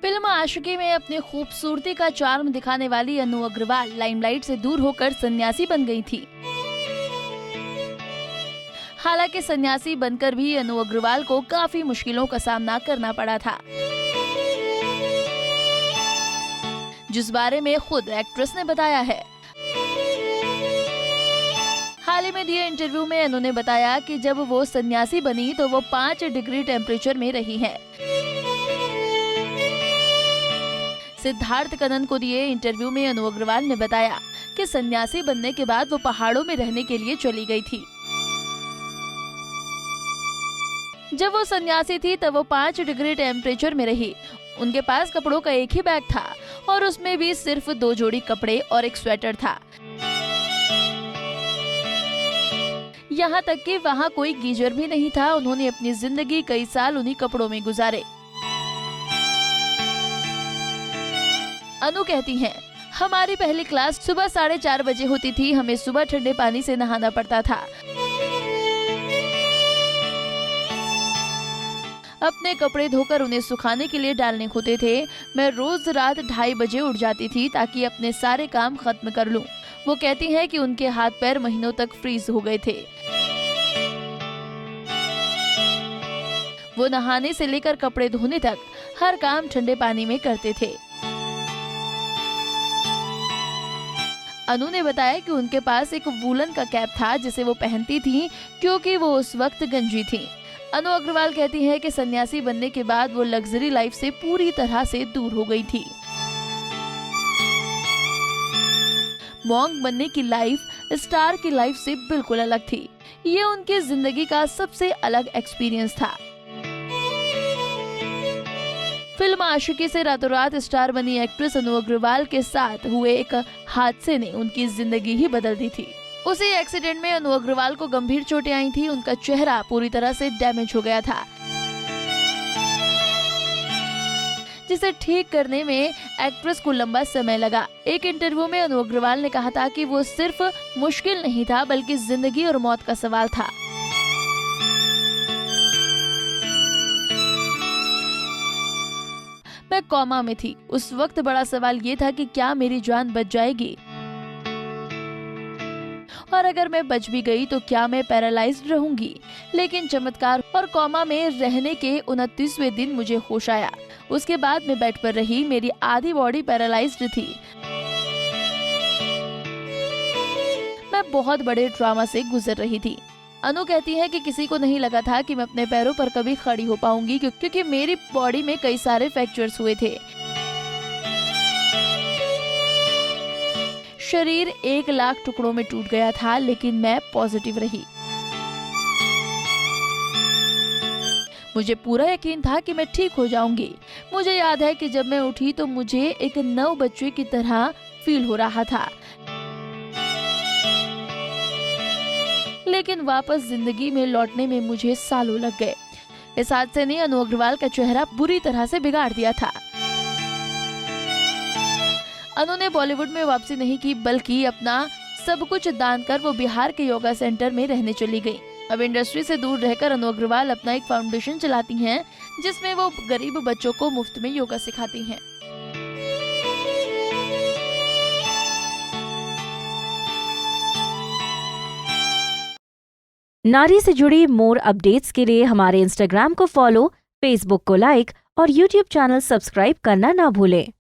Film आशिकी में अपनी खूबसूरती का चार्म दिखाने वाली अनु अग्रवाल लाइमलाइट से दूर होकर सन्यासी बन गई थी। हालांकि सन्यासी बनकर भी अनु अग्रवाल को काफी मुश्किलों का सामना करना पड़ा था, जिस बारे में खुद एक्ट्रेस ने बताया है। हाल ही में दिए इंटरव्यू में अनु ने बताया कि जब वो सन्यासी बनी तो वो 5 डिग्री टेम्परेचर में रही है। सिद्धार्थ कनन को दिए इंटरव्यू में अनु अग्रवाल ने बताया कि सन्यासी बनने के बाद वो पहाड़ों में रहने के लिए चली गई थी। जब वो सन्यासी थी तब वो 5 डिग्री टेम्परेचर में रही। उनके पास कपड़ों का एक ही बैग था और उसमें भी सिर्फ 2 जोड़ी कपड़े और एक स्वेटर था। यहाँ तक कि वहाँ कोई गीजर भी नहीं था। उन्होंने अपनी जिंदगी कई साल उन्हीं कपड़ों में गुजारे। अनु कहती हैं, हमारी पहली क्लास सुबह 4:30 बजे होती थी। हमें सुबह ठंडे पानी से नहाना पड़ता था। अपने कपड़े धोकर उन्हें सुखाने के लिए डालने होते थे। मैं रोज रात 2:30 बजे उठ जाती थी ताकि अपने सारे काम खत्म कर लूं। वो कहती हैं कि उनके हाथ पैर महीनों तक फ्रीज हो गए थे। वो नहाने से लेकर कपड़े धोने तक हर काम ठंडे पानी में करते थे। अनु ने बताया कि उनके पास एक वूलन का कैप था जिसे वो पहनती थी क्योंकि वो उस वक्त गंजी थी। अनु अग्रवाल कहती है कि सन्यासी बनने के बाद वो लग्जरी लाइफ से पूरी तरह से दूर हो गई थी। मॉन्क बनने की लाइफ स्टार की लाइफ से बिल्कुल अलग थी। ये उनकी जिंदगी का सबसे अलग एक्सपीरियंस था। फिल्म आशिकी से रातों रात स्टार बनी एक्ट्रेस अनु अग्रवाल के साथ हुए एक हादसे ने उनकी जिंदगी ही बदल दी थी। उसी एक्सीडेंट में अनु अग्रवाल को गंभीर चोटें आई थी। उनका चेहरा पूरी तरह से डैमेज हो गया था, जिसे ठीक करने में एक्ट्रेस को लंबा समय लगा। एक इंटरव्यू में अनु अग्रवाल ने कहा था कि वो सिर्फ मुश्किल नहीं था बल्कि जिंदगी और मौत का सवाल था। मैं कोमा में थी। उस वक्त बड़ा सवाल ये था कि क्या मेरी जान बच जाएगी, और अगर मैं बच भी गई तो क्या मैं पैरालाइज्ड रहूंगी। लेकिन चमत्कार और कोमा में रहने के 29वें दिन मुझे होश आया। उसके बाद मैं बेड पर रही। मेरी आधी बॉडी पैरालाइज्ड थी। मैं बहुत बड़े ड्रामा से गुजर रही थी। अनु कहती है कि किसी को नहीं लगा था कि मैं अपने पैरों पर कभी खड़ी हो पाऊंगी क्योंकि मेरी बॉडी में कई सारे फ्रैक्चर्स हुए थे। शरीर 1 लाख टुकड़ों में टूट गया था, लेकिन मैं पॉजिटिव रही। मुझे पूरा यकीन था कि मैं ठीक हो जाऊंगी। मुझे याद है कि जब मैं उठी तो मुझे एक नव बच्चे की तरह फील हो रहा था। लेकिन वापस जिंदगी में लौटने में मुझे सालों लग गए। इस हादसे ने अनु अग्रवाल का चेहरा बुरी तरह से बिगाड़ दिया था। अनु ने बॉलीवुड में वापसी नहीं की बल्कि अपना सब कुछ दान कर वो बिहार के योगा सेंटर में रहने चली गई। अब इंडस्ट्री से दूर रहकर अनु अग्रवाल अपना एक फाउंडेशन चलाती हैं जिसमें वो गरीब बच्चों को मुफ्त में योगा सिखाती हैं। नारी से जुड़ी मोर अपडेट्स के लिए हमारे इंस्टाग्राम को फॉलो, फेसबुक को लाइक और यूट्यूब चैनल सब्सक्राइब करना ना भूलें।